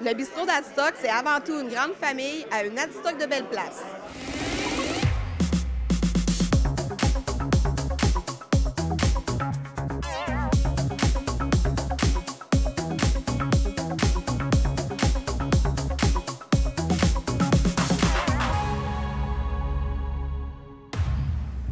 Le bistrot d'Adstock, c'est avant tout une grande famille à une Adstock de belle place.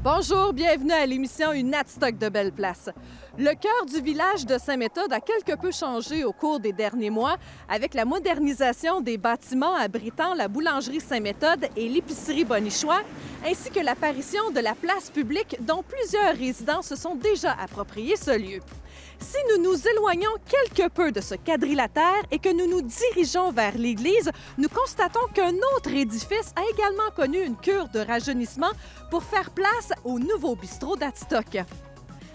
Bonjour, bienvenue à l'émission Une Adstock de belle place. Le cœur du village de Saint-Méthode a quelque peu changé au cours des derniers mois avec la modernisation des bâtiments abritant la boulangerie Saint-Méthode et l'épicerie Bonichois, ainsi que l'apparition de la place publique dont plusieurs résidents se sont déjà appropriés ce lieu. Si nous nous éloignons quelque peu de ce quadrilatère et que nous nous dirigeons vers l'église, nous constatons qu'un autre édifice a également connu une cure de rajeunissement pour faire place au nouveau bistrot d'Adstock.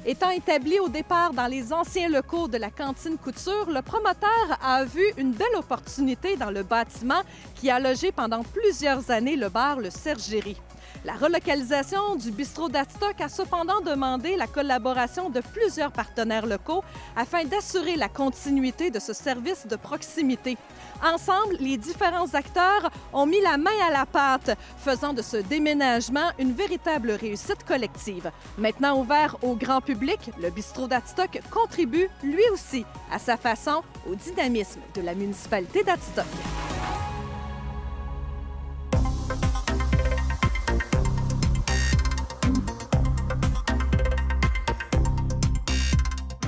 Étant établi au départ dans les anciens locaux de la cantine Couture, le promoteur a vu une belle opportunité dans le bâtiment qui a logé pendant plusieurs années le bar Le Cergerie. La relocalisation du bistrot d'Adstock a cependant demandé la collaboration de plusieurs partenaires locaux afin d'assurer la continuité de ce service de proximité. Ensemble, les différents acteurs ont mis la main à la pâte, faisant de ce déménagement une véritable réussite collective. Maintenant ouvert au grand public, le bistrot d'Adstock contribue, lui aussi, à sa façon, au dynamisme de la municipalité d'Adstock.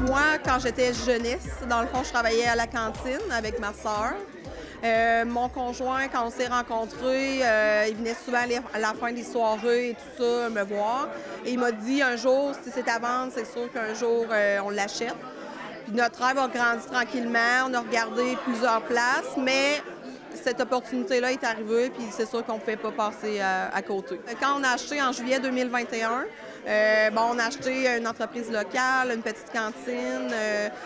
Moi, quand j'étais jeunesse, dans le fond, je travaillais à la cantine avec ma sœur. Mon conjoint, quand on s'est rencontrés, il venait souvent à la fin des soirées et tout ça me voir. Et il m'a dit un jour, si c'est à vendre, c'est sûr qu'un jour, on l'achète. Puis notre rêve a grandi tranquillement. On a regardé plusieurs places, mais cette opportunité-là est arrivée, puis c'est sûr qu'on ne pouvait pas passer à côté. Quand on a acheté en juillet 2021, on a acheté une entreprise locale, une petite cantine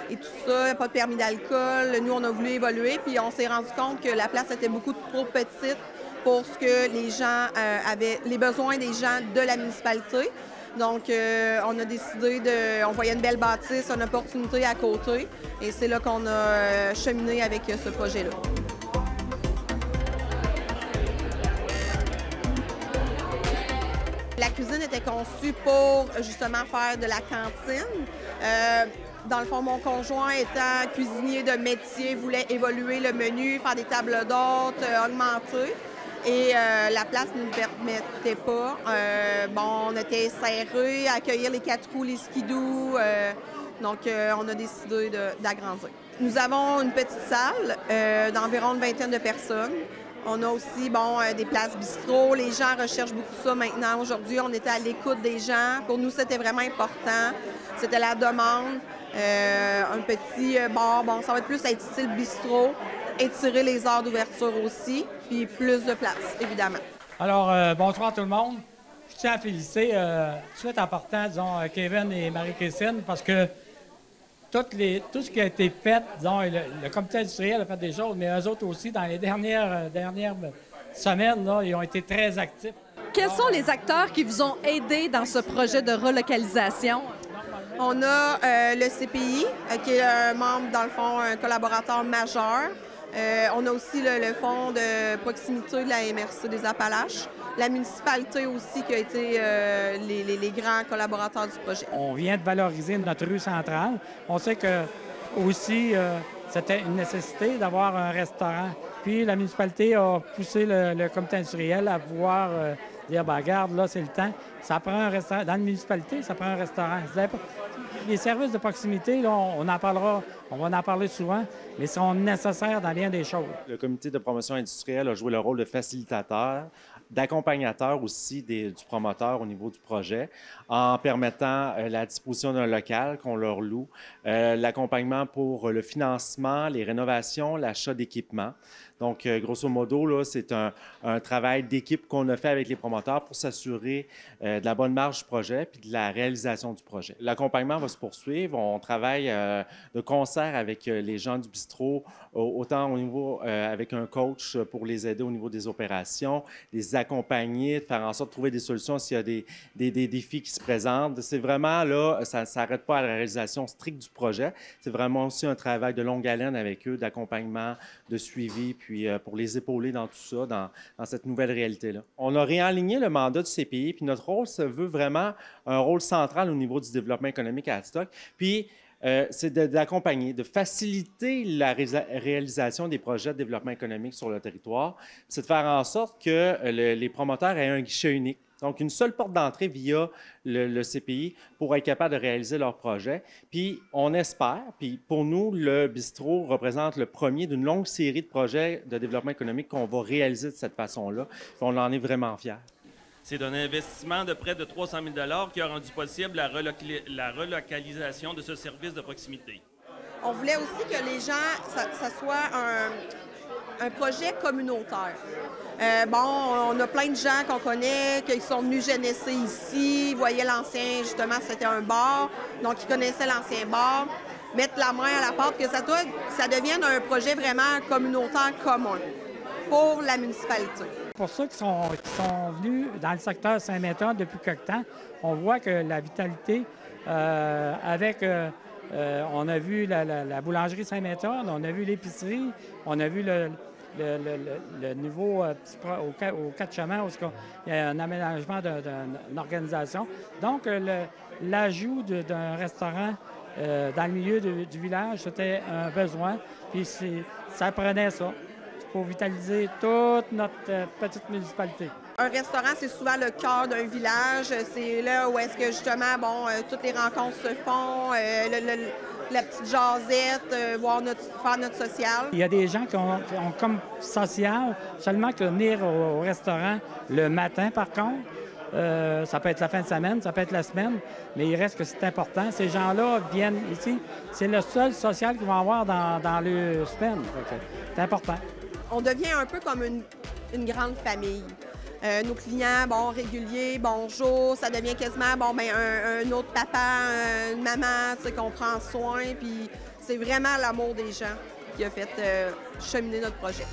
et tout ça, pas de permis d'alcool. Nous, on a voulu évoluer, puis on s'est rendu compte que la place était beaucoup trop petite pour ce que les gens avaient, les besoins des gens de la municipalité. Donc, on a décidé on voyait une belle bâtisse, une opportunité à côté, et c'est là qu'on a cheminé avec ce projet-là. La cuisine était conçue pour justement faire de la cantine. Dans le fond, mon conjoint étant cuisinier de métier, voulait évoluer le menu, faire des tables d'hôtes, augmenter. Et la place ne nous permettait pas. On était serrés à accueillir les 4 roues, les skidoo. Donc, on a décidé d'agrandir. Nous avons une petite salle d'environ une vingtaine de personnes. On a aussi des places bistrot. Les gens recherchent beaucoup ça maintenant. Aujourd'hui, on était à l'écoute des gens. Pour nous, c'était vraiment important. C'était la demande. Un petit bar, ça va être plus être style bistrot. Étirer les heures d'ouverture aussi, puis plus de place, évidemment. Alors, bonsoir tout le monde. Je tiens à féliciter tout de suite en partant, disons, Kevin et Marie-Christine, parce que tout ce qui a été fait, disons, le comité industriel a fait des choses, mais eux autres aussi, dans les dernières semaines, là, ils ont été très actifs. Quels sont les acteurs qui vous ont aidé dans ce projet de relocalisation? On a le CPI, qui est un membre, dans le fond, un collaborateur majeur. On a aussi le fonds de proximité de la MRC des Appalaches. La municipalité aussi qui a été les grands collaborateurs du projet. On vient de valoriser notre rue centrale. On sait que aussi c'était une nécessité d'avoir un restaurant. Puis la municipalité a poussé le comité industriel à pouvoir dire, regarde, là, c'est le temps. Ça prend un restaurant. Dans la municipalité, ça prend un restaurant. Les services de proximité, là, on va en parler souvent, mais sont nécessaires dans bien des choses. Le comité de promotion industrielle a joué le rôle de facilitateur, d'accompagnateur aussi du promoteur au niveau du projet, en permettant la disposition d'un local qu'on leur loue, l'accompagnement pour le financement, les rénovations, l'achat d'équipements. Donc, grosso modo, là, c'est un travail d'équipe qu'on a fait avec les promoteurs pour s'assurer de la bonne marge du projet puis de la réalisation du projet. L'accompagnement va se poursuivre. On travaille de concert avec les gens du bistrot, autant au niveau avec un coach pour les aider au niveau des opérations, des d'accompagner, de faire en sorte de trouver des solutions s'il y a des défis qui se présentent. C'est vraiment là, ça ne s'arrête pas à la réalisation stricte du projet. C'est vraiment aussi un travail de longue haleine avec eux, d'accompagnement, de suivi, puis pour les épauler dans tout ça, dans cette nouvelle réalité-là. On a réaligné le mandat du CPI, puis notre rôle se veut vraiment un rôle central au niveau du développement économique à Hadstock. Puis, c'est d'accompagner, de faciliter la réalisation des projets de développement économique sur le territoire. C'est de faire en sorte que les promoteurs aient un guichet unique. Donc, une seule porte d'entrée via le CPI pour être capable de réaliser leurs projets. Puis, on espère, puis pour nous, le bistrot représente le premier d'une longue série de projets de développement économique qu'on va réaliser de cette façon-là. Puis, on en est vraiment fiers. C'est un investissement de près de 300 000 qui a rendu possible la relocalisation de ce service de proximité. On voulait aussi que les gens, ça soit un projet communautaire. On a plein de gens qu'on connaît, qui sont venus jeunesse ici, ils voyaient l'ancien, justement, c'était un bar, donc ils connaissaient l'ancien bar. Mettre la main à la porte, que ça devienne un projet vraiment communautaire commun pour la municipalité. Pour ceux qui sont venus dans le secteur Saint-Méthode depuis quelque temps, on voit que la vitalité on a vu la boulangerie Saint-Méthode, on a vu l'épicerie, on a vu le nouveau au 4 chemins où il y a un aménagement d'une organisation. Donc, l'ajout d'un restaurant dans le milieu du village, c'était un besoin, puis ça prenait ça pour vitaliser toute notre petite municipalité. Un restaurant, c'est souvent le cœur d'un village. C'est là où est-ce que, justement, toutes les rencontres se font, la petite jasette, faire notre social. Il y a des gens qui ont comme social seulement que venir au restaurant le matin, par contre. Ça peut être la fin de semaine, ça peut être la semaine, mais il reste que c'est important. Ces gens-là viennent ici. C'est le seul social qu'ils vont avoir dans leur semaine. C'est important. On devient un peu comme une grande famille. Nos clients, réguliers, bonjour, ça devient quasiment, un autre papa, une maman, qu'on prend soin, puis c'est vraiment l'amour des gens qui a fait cheminer notre projet.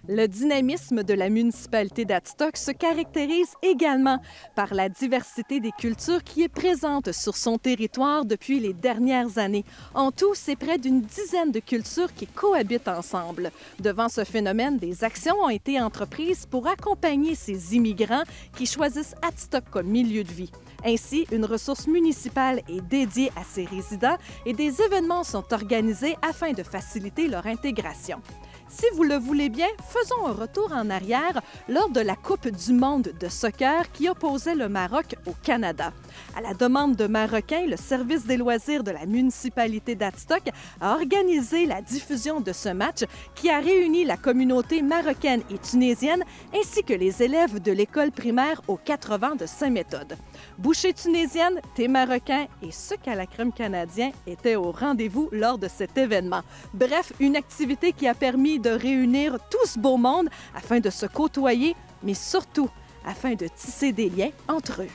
Le dynamisme de la municipalité d'Hadstock se caractérise également par la diversité des cultures qui est présente sur son territoire depuis les dernières années. En tout, c'est près d'une dizaine de cultures qui cohabitent ensemble. Devant ce phénomène, des actions ont été entreprises pour accompagner ces immigrants qui choisissent Hadstock comme milieu de vie. Ainsi, une ressource municipale est dédiée à ces résidents et des événements sont organisés afin de faciliter leur intégration. Si vous le voulez bien, faisons un retour en arrière lors de la Coupe du monde de soccer qui opposait le Maroc au Canada. À la demande de Marocains, le service des loisirs de la municipalité d'Hadstock a organisé la diffusion de ce match qui a réuni la communauté marocaine et tunisienne ainsi que les élèves de l'école primaire aux 80 de Saint-Méthode. Bouchées tunisiennes, thé marocain et sucre à la crème canadien étaient au rendez-vous lors de cet événement. Bref, une activité qui a permis de réunir tout ce beau monde afin de se côtoyer, mais surtout afin de tisser des liens entre eux.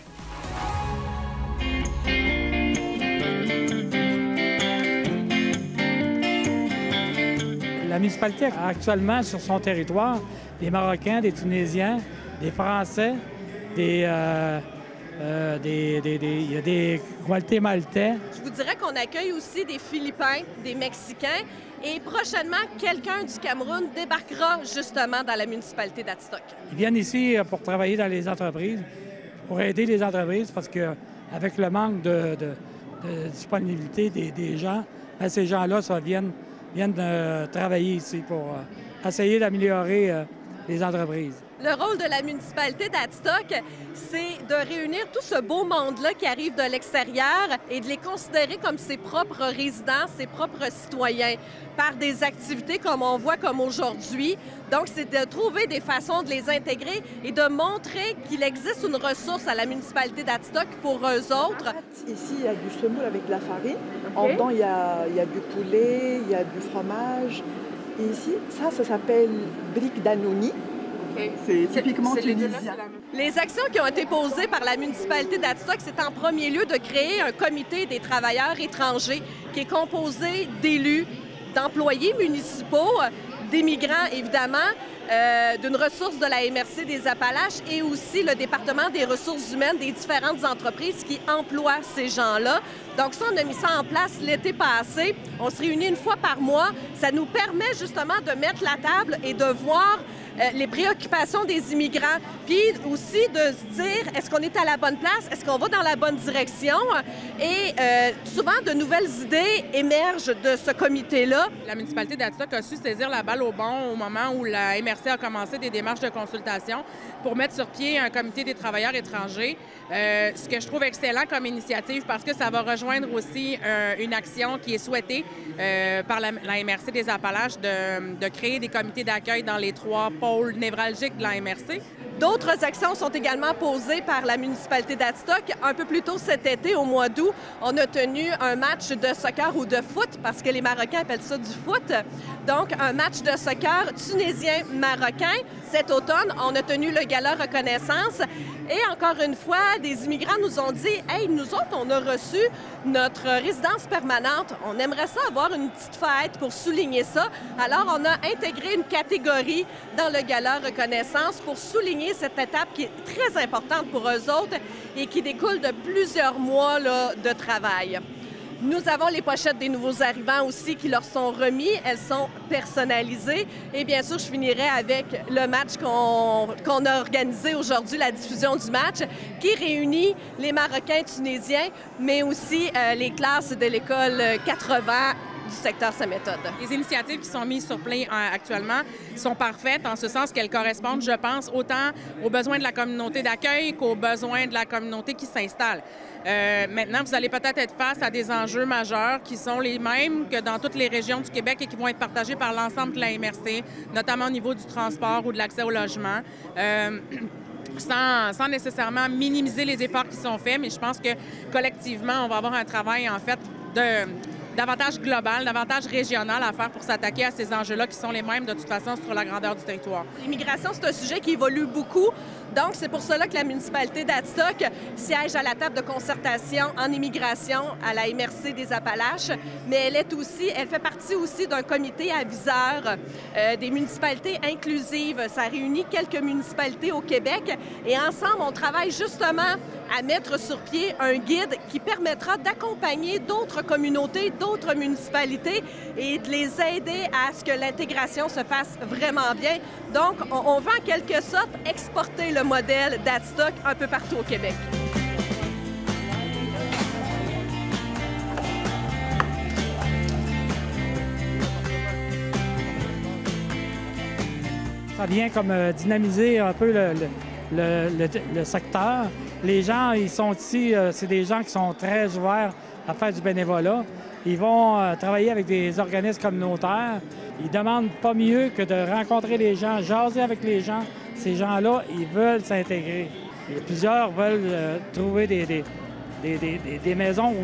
La municipalité a actuellement sur son territoire des Marocains, des Tunisiens, des Français, il y a des Guatémaltais. Je vous dirais qu'on accueille aussi des Philippins, des Mexicains et prochainement, quelqu'un du Cameroun débarquera justement dans la municipalité d'Hadstock. Ils viennent ici pour travailler dans les entreprises, pour aider les entreprises parce qu'avec le manque de disponibilité des gens, ces gens-là viennent travailler ici pour essayer d'améliorer les entreprises. Le rôle de la municipalité d'Hadstock, c'est de réunir tout ce beau monde-là qui arrive de l'extérieur et de les considérer comme ses propres résidents, ses propres citoyens, par des activités comme on voit comme aujourd'hui. Donc, c'est de trouver des façons de les intégrer et de montrer qu'il existe une ressource à la municipalité d'Hadstock pour eux autres. Ici, il y a du semoule avec de la farine. En dedans, il y a du poulet, il y a du fromage. Et ici, ça s'appelle brique d'Annoni. C'est typiquement tunisien. Les actions qui ont été posées par la municipalité d'Adstock, c'est en premier lieu de créer un comité des travailleurs étrangers qui est composé d'élus, d'employés municipaux, d'immigrants, évidemment, d'une ressource de la MRC des Appalaches et aussi le département des ressources humaines des différentes entreprises qui emploient ces gens-là. Donc ça, on a mis ça en place l'été passé. On se réunit une fois par mois. Ça nous permet justement de mettre la table et de voir les préoccupations des immigrants, puis aussi de se dire, est-ce qu'on est à la bonne place? Est-ce qu'on va dans la bonne direction? Et souvent, de nouvelles idées émergent de ce comité-là. La municipalité d'Adstock a su saisir la balle au bon au moment où la MRC a commencé des démarches de consultation pour mettre sur pied un comité des travailleurs étrangers, ce que je trouve excellent comme initiative parce que ça va rejoindre aussi une action qui est souhaitée par la MRC des Appalaches de créer des comités d'accueil dans les 3 pôles névralgiques de la MRC. D'autres actions sont également posées par la municipalité d'Adstock. Un peu plus tôt cet été, au mois d'août, on a tenu un match de soccer ou de foot, parce que les Marocains appellent ça du foot. Donc, un match de soccer tunisien-marocain. Cet automne, on a tenu le gala reconnaissance. Et encore une fois, des immigrants nous ont dit « Hey, nous autres, on a reçu notre résidence permanente. On aimerait ça avoir une petite fête pour souligner ça. » Alors, on a intégré une catégorie dans le gala reconnaissance pour souligner cette étape qui est très importante pour eux autres et qui découle de plusieurs mois là, de travail. Nous avons les pochettes des nouveaux arrivants aussi qui leur sont remis. Elles sont personnalisées. Et bien sûr, je finirai avec le match qu'on a organisé aujourd'hui, la diffusion du match, qui réunit les Marocains tunisiens, mais aussi les classes de l'école 80 du secteur Sainte-Méthode. Les initiatives qui sont mises sur pied actuellement sont parfaites en ce sens qu'elles correspondent, je pense, autant aux besoins de la communauté d'accueil qu'aux besoins de la communauté qui s'installe. Maintenant, vous allez peut-être être face à des enjeux majeurs qui sont les mêmes que dans toutes les régions du Québec et qui vont être partagés par l'ensemble de la MRC, notamment au niveau du transport ou de l'accès au logement. Sans nécessairement minimiser les efforts qui sont faits, mais je pense que collectivement, on va avoir un travail, en fait, davantage global, davantage régional à faire pour s'attaquer à ces enjeux-là qui sont les mêmes de toute façon sur la grandeur du territoire. L'immigration, c'est un sujet qui évolue beaucoup. Donc, c'est pour cela que la municipalité d'Adstock siège à la table de concertation en immigration à la MRC des Appalaches, mais elle fait partie aussi d'un comité aviseur des municipalités inclusives. Ça réunit quelques municipalités au Québec et ensemble, on travaille justement à mettre sur pied un guide qui permettra d'accompagner d'autres communautés, d'autres municipalités et de les aider à ce que l'intégration se fasse vraiment bien. Donc, on veut en quelque sorte exporter le modèle d'Adstock un peu partout au Québec. Ça vient comme dynamiser un peu le secteur. Les gens, ils sont ici, c'est des gens qui sont très ouverts à faire du bénévolat. Ils vont travailler avec des organismes communautaires. Ils demandent pas mieux que de rencontrer les gens, jaser avec les gens. Ces gens-là, ils veulent s'intégrer. Plusieurs veulent trouver des maisons,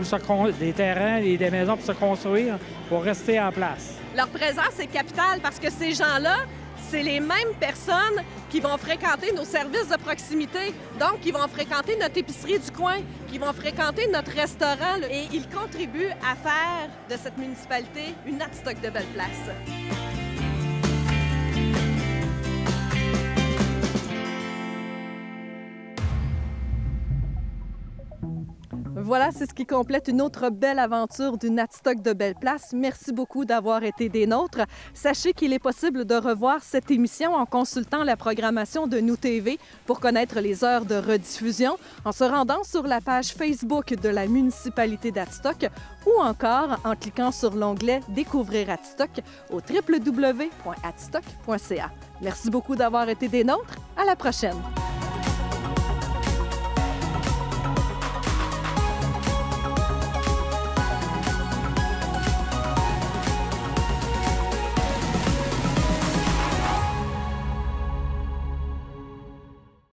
des terrains et des maisons pour se construire, pour rester en place. Leur présence est capitale parce que ces gens-là, c'est les mêmes personnes qui vont fréquenter nos services de proximité, donc qui vont fréquenter notre épicerie du coin, qui vont fréquenter notre restaurant. Et ils contribuent à faire de cette municipalité une Adstock de belle place. Voilà, c'est ce qui complète une autre belle aventure du Adstock de belle place. Merci beaucoup d'avoir été des nôtres. Sachez qu'il est possible de revoir cette émission en consultant la programmation de Nous TV pour connaître les heures de rediffusion, en se rendant sur la page Facebook de la municipalité d'Adstock ou encore en cliquant sur l'onglet « Découvrir Adstock » au www.adstock.ca. Merci beaucoup d'avoir été des nôtres. À la prochaine!